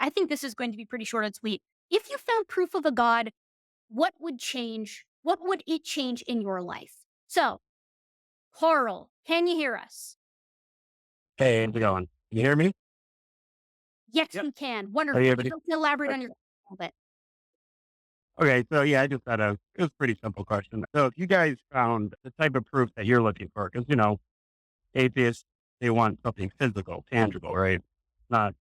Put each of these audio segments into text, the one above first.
I think this is going to be pretty short and sweet. If you found proof of a God, what would change? What would it change in your life? So, Carl, can you hear us? Hey, how's it going? You hear me? Yes, Yep. we can. Are you Wonderful. able Would to? you like to elaborate on your a little bit? Okay, so yeah, I just had it was a pretty simple question. So if you guys found the type of proof that you're looking for, because, atheists, they want something physical, tangible, right? Not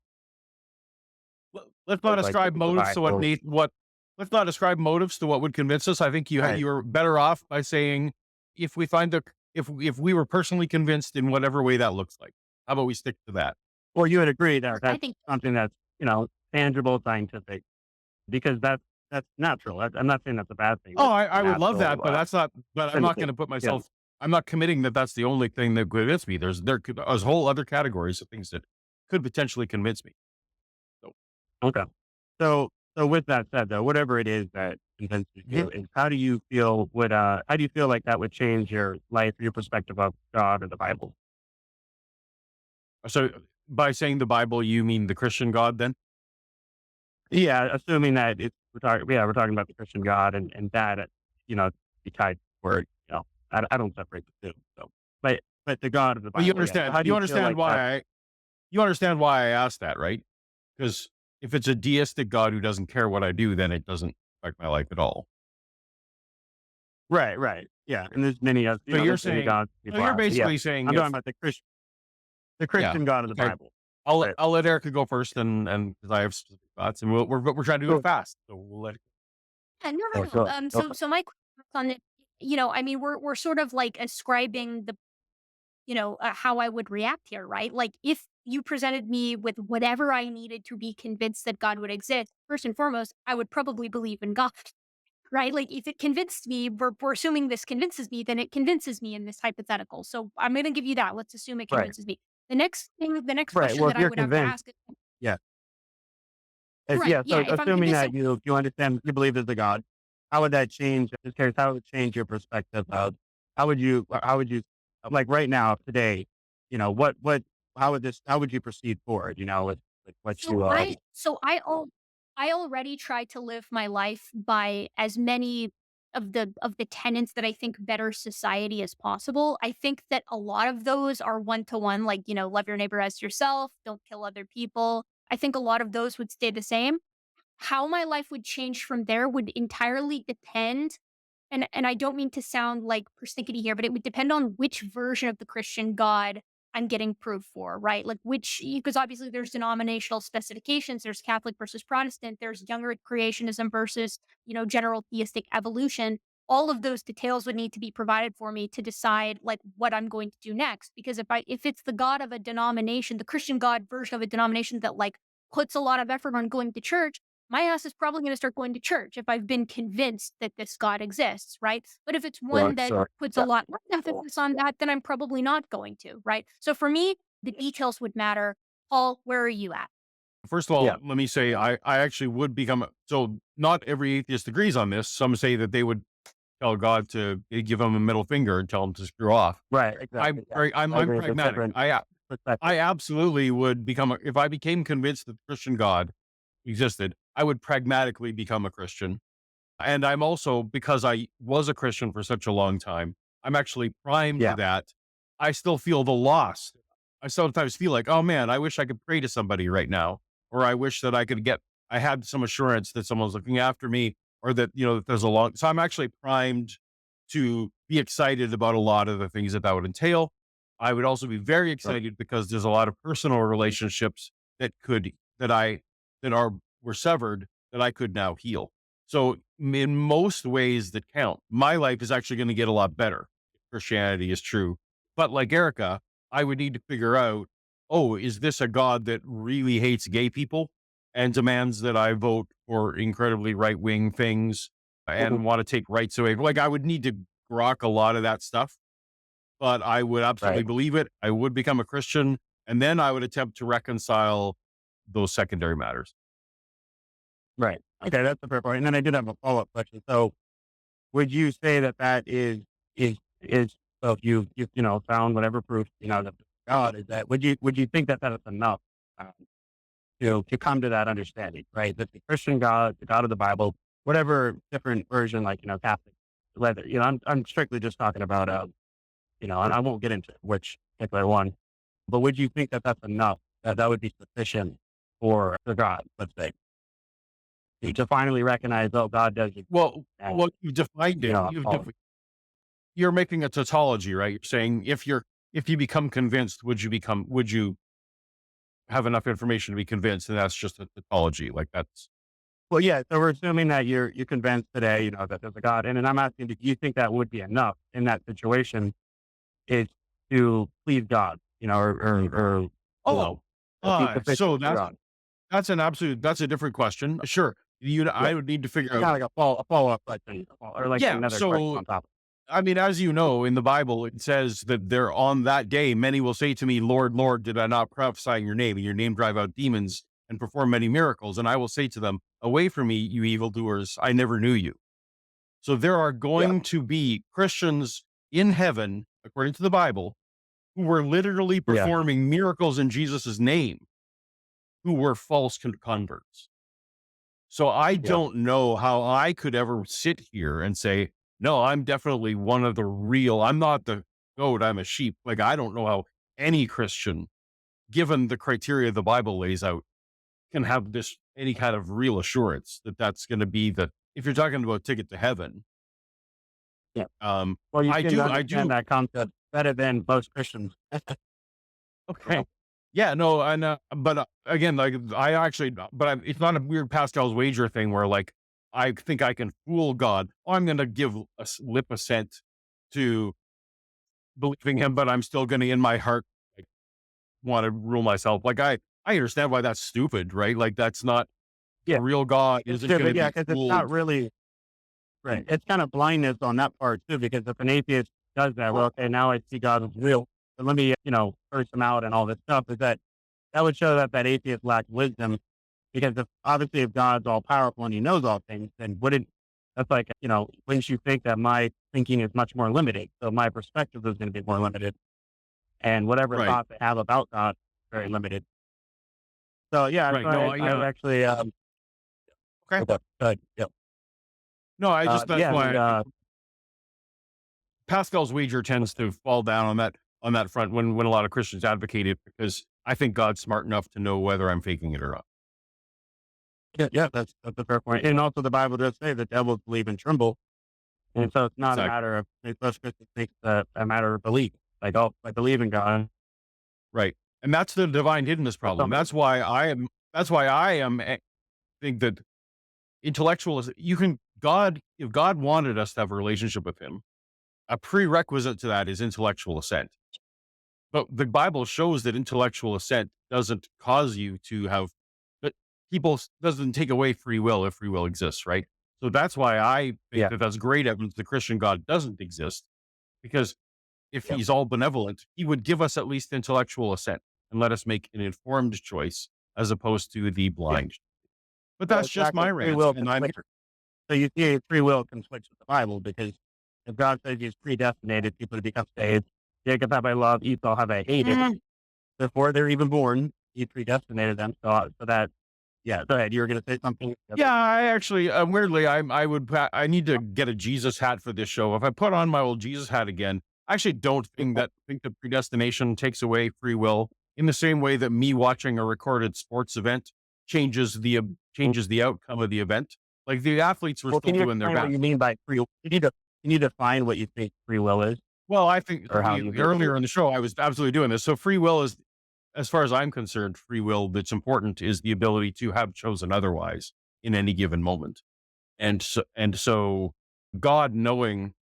Let's not like ascribe the motives to Bible. what. Let's not ascribe motives to what would convince us. I think Right. you were better off by saying if we find the if we were personally convinced in whatever way that looks like. How about we stick to that? Well, you would agree that I that's think something that's, tangible, scientific, because that's natural. I'm not saying that's a bad thing. Oh, That's I would love that, natural, but that's not. But I'm not going primitive. to put Yeah. myself. I'm not committing that that's the only thing that convinces me. There's whole other categories of things that could potentially convince me. So Okay. So with that said, though, whatever it is that convinces Mhm. you, is how do you feel like that would change your life, your perspective of God or the Bible? so by saying the Bible, you mean the Christian God then? Yeah, assuming that we're talking about the Christian God and that, be tied to word, I don't separate the two. So, but the God of the Well, Bible, yeah. So how do you feel like that? you understand why I asked that, right? Because if it's a deistic God who doesn't care what I do, then it doesn't affect my life at all. Right, right, yeah. And there's many, So you're there's many saying, gods so people you're have. But yeah, basically saying I'm talking if, about the yeah, Christian God of the okay, Bible. I'll Right. I'll let Erica go first, and because I have specific thoughts, and we're trying to do it Sure. fast, so we'll let. yeah, no, Oh, no, no. sure. Go for it. So my question on it, I mean, we're sort of like ascribing the, how I would react here, right? Like, if you presented me with whatever I needed to be convinced that God would exist, first and foremost, I would probably believe in God, right? Like, if it convinced me, we're assuming this convinces me, then it convinces me in this hypothetical. So I'm going to give you that. Let's assume it Right, convinces me. The next right. question Well, that if I you're would have to convinced, ask is, yeah. right, Yeah, yeah, so if I'm assuming convinced, that you understand, you believe there's a God, how would that change, just curious, how would it change your perspective of how would you, like right now, today, what how would you proceed forward, with what so you, I already try to live my life by as many of the tenets that I think better society as possible. I think that a lot of those are one to one, like, love your neighbor as yourself, don't kill other people. I think a lot of those would stay the same. How my life would change from there would entirely depend, and I don't mean to sound like persnickety here, but it would depend on which version of the Christian God I'm getting proof for, right? Like, which, because obviously there's denominational specifications. There's Catholic versus Protestant. There's younger creationism versus, general theistic evolution. All of those details would need to be provided for me to decide like what I'm going to do next. Because if it's the God of a denomination, the Christian God version of a denomination that like puts a lot of effort on going to church, my ass is probably going to start going to church if I've been convinced that this God exists, right? But if it's sure, one that sure. puts a Yeah. lot less emphasis on that, then I'm probably not going to, right? So for me, the details would matter. Paul, where are you at? First of Yeah. all, let me say I actually would become so not every atheist agrees on this. Some say that they would tell God to give them a middle finger and tell them to screw off. Right, exactly, yeah. I I'm agree, it's a pragmatic. different I perspective. absolutely would if I became convinced that the Christian God existed, I would pragmatically become a Christian. And I'm also, because I was a Christian for such a long time, I'm actually primed Yeah, that I still feel the loss. I sometimes feel like, oh man, I wish I could pray to somebody right now. Or I wish that I had some assurance that someone's looking after me or that, that there's so I'm actually primed to be excited about a lot of the things that would entail. I would also be very sure. excited because there's a lot of personal relationships that could, that I, that are, were severed that I could now heal. So in most ways that count, my life is actually going to get a lot better if Christianity is true. But like Erica, I would need to figure out, oh, is this a God that really hates gay people and demands that I vote for incredibly right wing things Mhm. and want to take rights away? Like I would need to grok a lot of that stuff, but I would absolutely Right, believe it. I would become a Christian, and then I would attempt to reconcile those secondary matters. right. Okay, that's a fair point. And then I did have a follow-up question. So, would you say that is so if found whatever proof, that God is that, would you think that that is enough, um, to come to that understanding, right? That the Christian God, the God of the Bible, whatever different version, like, Catholic, whether, I'm strictly just talking about, and I won't get into which particular one, but would you think that that's enough, that that would be sufficient for the God, let's say, to finally recognize, oh, God does exist, and, Well, you've defined it. oh, You're making a tautology, right? You're saying if you become convinced, would you have enough information to be convinced? And that's just a tautology. Like that's well, yeah, so we're assuming that you're convinced today, that there's a God, and then I'm asking, do you think that would be enough in that situation is to please God, or, oh, be sufficient so for God? that's a different question. Sure, Yeah, I would need to figure out. kinda like a follow-up question, or like Yeah, another question so on top. I mean, as you know, in the Bible, it says that there on that day, many will say to me, Lord, Lord, did I not prophesy in your name, and your name drive out demons and perform many miracles? And I will say to them, away from me, you evildoers, I never knew you. So there are Yeah, going to be Christians in heaven, according to the Bible, who were literally yeah, performing miracles in Jesus' name, who were false converts. So I yeah, don't know how I could ever sit here and say, no, I'm definitely one of the real, I'm not the goat, I'm a sheep. Like, I don't know how any Christian, given the criteria the Bible lays out, can have this any kind of real assurance that that's going to be the, if you're talking about ticket to heaven, yeah. Well, you seem to I understand do. that concept better than most Christians. Okay. Well, Yeah, no, and but again, like it's not a weird Pascal's wager thing where like I think I can fool God. Oh, I'm going to give lip assent to believing him, but I'm still going to in my heart like want to rule myself. Like I understand why that's stupid, right? Like that's not yeah, a real God it's isn't going to stupid, yeah, be because it's not fooled. really right. It's kind of blindness on that part too, because if an atheist does that, well, okay, now I see God is real, but let me, curse him out and all this stuff, is that would show that that atheist lacks wisdom. Because if God's all powerful and he knows all things, then wouldn't that's like, wouldn't you think that my thinking is much more limited? So my perspective is going to be more limited, and whatever Right. thoughts I have about God is very limited. So yeah, Right. so No, I would actually, okay. good, yeah, No, I just, that's yeah, why Pascal's wager tends to fall down on that front when a lot of Christians advocate it because I think God's smart enough to know whether I'm faking it or not. yeah, yeah, that's a fair point. And also, the Bible does say that devils believe and tremble, and so it's not a Exactly. matter of most Christians think that a matter of belief. Like, oh, I believe in God. Right. And that's the divine hiddenness Or problem. something. That's why I am think that intellectual is you can God if God wanted us to have a relationship with him, a prerequisite to that is intellectual assent. But the Bible shows that intellectual assent doesn't cause you to have that doesn't take away free will if free will exists, right? So that's why I think Yeah, that that's great evidence the Christian God doesn't exist because if yeah. he's all benevolent, he would give us at least intellectual assent and let us make an informed choice as opposed to the Yeah. blind. But Yeah, that's just my exactly. Free rant, will and can I'm switch. So you see free will can switch with the Bible because if God says he's predestinated people to become saved, Jacob have I loved, Esau have I hated. Before they're even born, he predestinated them. So that, yeah, go ahead. You were going to say something? yeah, I actually weirdly I need to get a Jesus hat for this show. If I put on my old Jesus hat again, I actually don't think that predestination takes away free will in the same way that me watching a recorded sports event changes the outcome of the event. Like the athletes were Well, still can you doing their explain what best. you mean by free will? Can you define what you think free will is Well, I think or how you view it? earlier in the show I was absolutely doing this. So free will is, as far as I'm concerned, free will that's important is the ability to have chosen otherwise in any given moment. And so God knowing,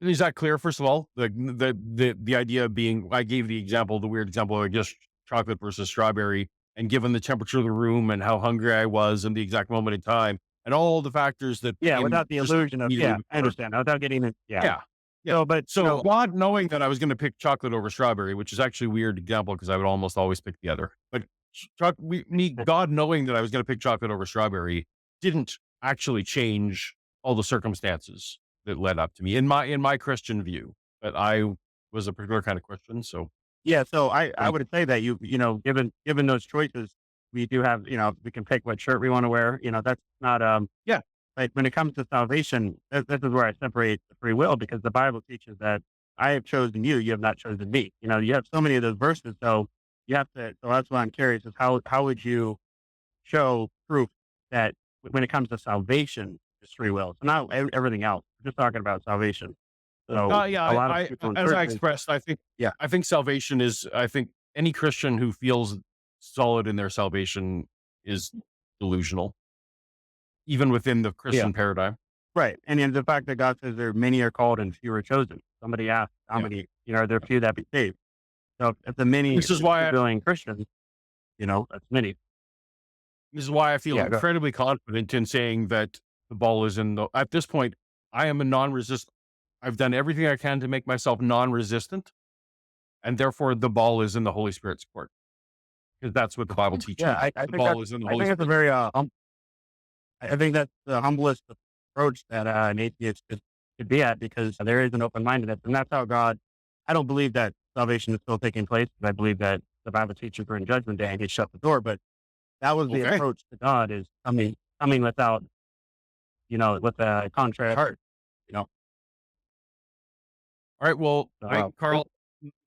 is that clear? First of all, the idea being, I gave the example, the weird example of just chocolate versus strawberry, and given the temperature of the room and how hungry I was and the exact moment in time and all the factors that Yeah, came without the just illusion of, immediately yeah, I before. understand. Without getting it, yeah. Yeah, yeah. So, but, So God knowing that I was going to pick chocolate over strawberry, which is actually a weird example because I would almost always pick the other. But God knowing that I was going to pick chocolate over strawberry didn't actually change all the circumstances that led up to me in my Christian view. But I was a particular kind of Christian, so Yeah, so I Right. would say that given those choices, we do have, we can pick what shirt we wanna wear, that's not, Yeah. but when it comes to salvation, this is where I separate the free will because the Bible teaches that I have chosen you, you have not chosen me. You have so many of those verses, so so that's why I'm curious is how would you show proof that when it comes to salvation, it's free will? So not everything else. We're just talking about salvation. So Yeah. a lot of I people in as I churches. expressed, Yeah. I think salvation is. I think any Christian who feels solid in their salvation is delusional, even within the Yeah. Christian paradigm. Right. And then the fact that God says there many are called and few are chosen. Somebody asked how Yeah. many, are there few that be saved? So if the many, This if is there's 2 why. billion Christians, that's many. This is why I feel Yeah, go incredibly confident in saying that the ball is in the. At this point, I am a non-resistant. I've done everything I can to make myself non-resistant, and therefore the ball is in the Holy Spirit's court because that's what the Bible yeah, teaches. The ball is in the I Holy think that's a Spirit's very, court. I think that's the humblest approach that, an atheist could be at because there is an open-mindedness, and that's how God I don't believe that salvation is still taking place, but I believe that the Bible teaches we're in judgment day and He shut the door, but that was the Okay. approach to God is coming without, with a contrary heart, you know? All right. Well, Yeah. Carl,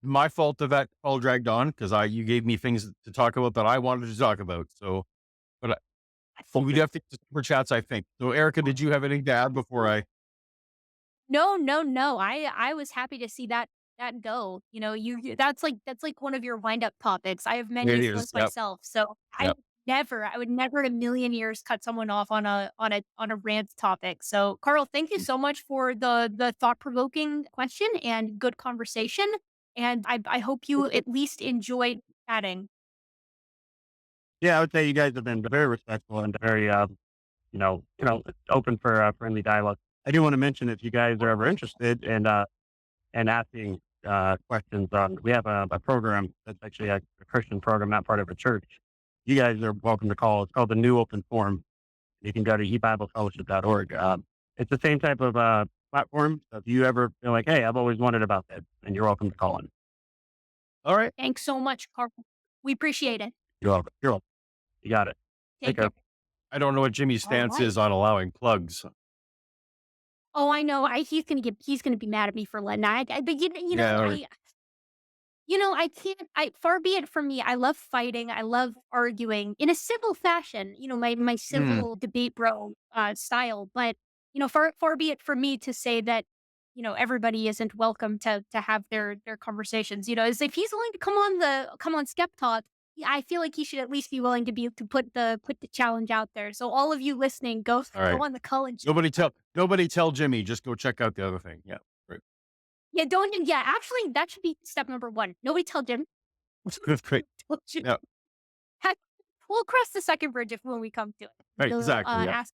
my fault that call dragged on because you gave me things to talk about that I wanted to talk about. So, but we'd have to get to super chats, I think. So, Erica, did you have anything to add before I? No, no, no. I was happy to see that go. That's like one of your wind up topics. I have many It of is. those Yep. myself. So Yep. I would never in a million years cut someone off on a rant topic. So Carl, thank you so much for the thought provoking question and good conversation. And I hope you at least enjoyed chatting. Yeah, I would say you guys have been very respectful and very, open for friendly dialogue. I do want to mention if you guys are ever interested in asking questions, we have a program that's actually a Christian program, not part of a church. You guys are welcome to call. It's called the New Open Forum. You can go to ebiblefellowship.org. It's the same type of platform. So if you ever feel like, hey, I've always wondered about that, then you're welcome to call in. All right. Thanks so much, Carl. We appreciate it. You're welcome. You're welcome. You got it. Take Take care. care. I don't know what Jimmy's All stance right. is on allowing plugs. Oh, I know. He's gonna be mad at me for letting but Yeah. All right. I can't far be it from me. I love fighting. I love arguing in a civil fashion, my Hmm. civil debate bro style. But, far be it from me to say that, everybody isn't welcome to have their conversations. As if he's willing to come on Skep Talk, yeah, I feel like he should at least be willing to put the challenge out there. So all of you listening, go All go right. on the Cullen. Nobody tell Jimmy. Just go check out the other thing. Yeah. Great. Yeah, don't yeah, actually, that should be step number 1. Nobody tell Jim. That's great. Don't you Yeah. heck, we'll cross the second bridge if when we come to it. Right. They'll, Exactly. Yeah. ask